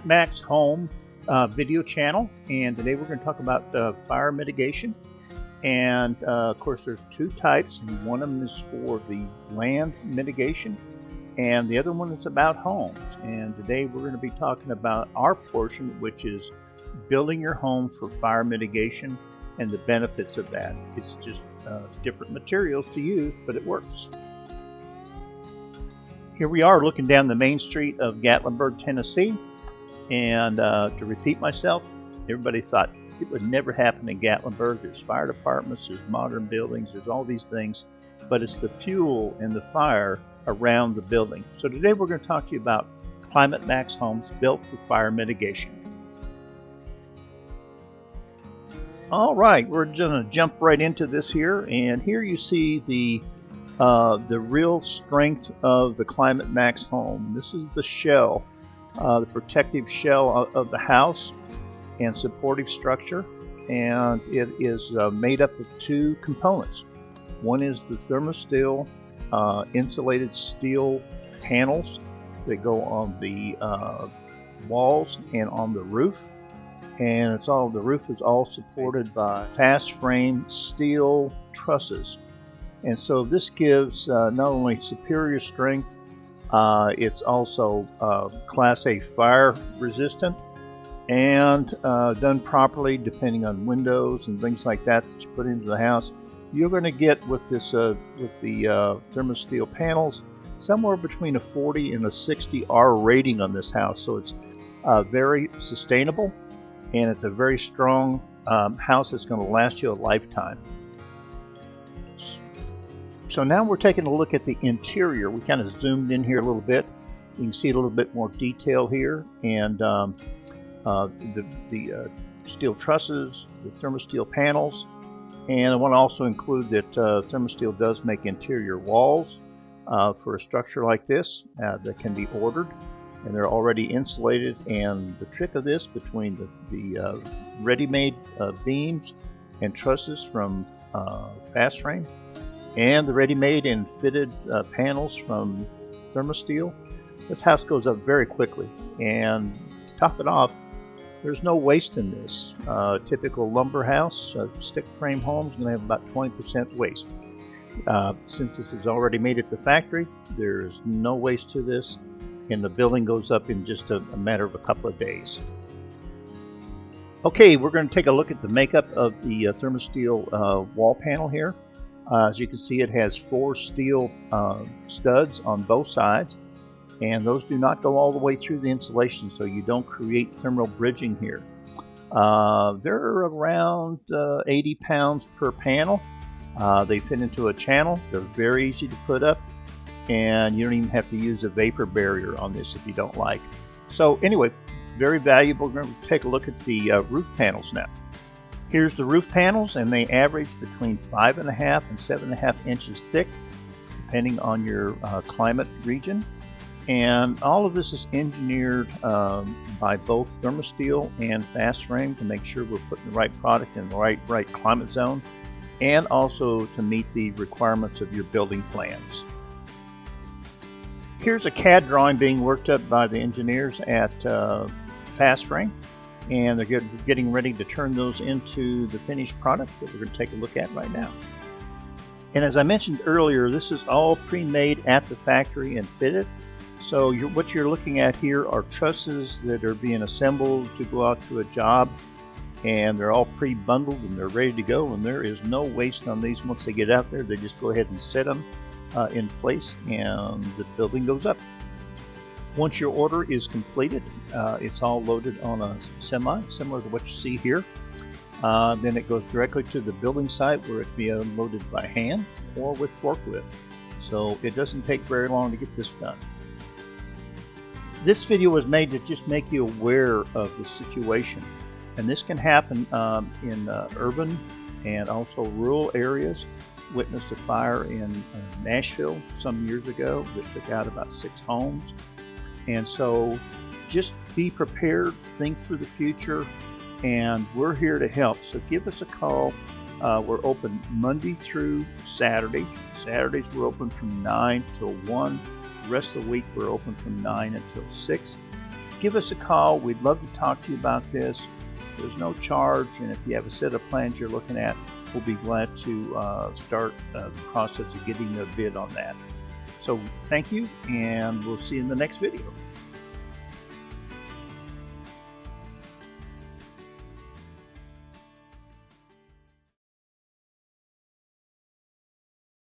MAXZ Home video channel, and today we're going to talk about fire mitigation. And of course there's two types, and one of them is for the land mitigation and the other one is about homes. And today we're going to be talking about our portion, which is building your home for fire mitigation and the benefits of that. It's just different materials to use, but it works. Here we are looking down the main street of Gatlinburg, Tennessee. And to repeat myself, everybody thought it would never happen in Gatlinburg. There's fire departments, there's modern buildings, there's all these things, but it's the fuel and the fire around the building. So today we're going to talk to you about MAXZ homes built for fire mitigation. All right, we're going to jump right into this here, and here you see the real strength of the MAXZ home. This is the shell. The protective shell of the house and supportive structure, and it is made up of two components. One is the ThermoSteel insulated steel panels that go on the walls and on the roof, and the roof is all supported by fast frame steel trusses, and so this gives not only superior strength, it's also Class A fire resistant, and done properly, depending on windows and things like that you put into the house, you're going to get with this with the ThermoSteel panels somewhere between a 40 and a 60 R rating on this house. So it's very sustainable, and it's a very strong house that's going to last you a lifetime. So now we're taking a look at the interior. We kind of zoomed in here a little bit. You can see a little bit more detail here, and the steel trusses, the ThermoSteel panels, and I want to also include that ThermoSteel does make interior walls for a structure like this that can be ordered, and they're already insulated. And the trick of this, between the ready-made beams and trusses from Fast Frame and the ready-made and fitted panels from ThermoSteel, this house goes up very quickly. And to top it off, there's no waste in this. Typical lumber house, stick frame home, is going to have about 20% waste. Since this is already made at the factory, there's no waste to this, and the building goes up in just a matter of a couple of days. Okay, we're going to take a look at the makeup of the ThermoSteel wall panel here. As you can see, it has 4 steel studs on both sides, and those do not go all the way through the insulation, so you don't create thermal bridging here. They're around 80 pounds per panel. They fit into a channel. They're very easy to put up, and you don't even have to use a vapor barrier on this if you don't like. So anyway, very valuable. We're going to take a look at the roof panels now. Here's the roof panels, and they average between 5.5 and 7.5 inches thick, depending on your climate region. And all of this is engineered by both ThermoSteel and Fast Frame to make sure we're putting the right product in the right climate zone, and also to meet the requirements of your building plans. Here's a CAD drawing being worked up by the engineers at Fast Frame, and they're getting ready to turn those into the finished product that we're going to take a look at right now. And as I mentioned earlier, this is all pre-made at the factory and fitted. So what you're looking at here are trusses that are being assembled to go out to a job, and they're all pre-bundled and they're ready to go, and there is no waste on these. Once they get out there, they just go ahead and set them in place, and the building goes up. Once your order is completed, it's all loaded on a semi, similar to what you see here. Then it goes directly to the building site, where it can be unloaded by hand or with forklift. So it doesn't take very long to get this done. This video was made to just make you aware of the situation, and this can happen in urban and also rural areas. Witnessed a fire in Nashville some years ago that took out about 6 homes. And so just be prepared, think for the future, and we're here to help. So give us a call. We're open Monday through Saturday. Saturdays we're open from 9 till 1. The rest of the week we're open from 9 until 6. give us a call. We'd love to talk to you about this. There's no charge, and if you have a set of plans you're looking at, we'll be glad to start the process of getting a bid on that. So thank you, and we'll see you in the next video.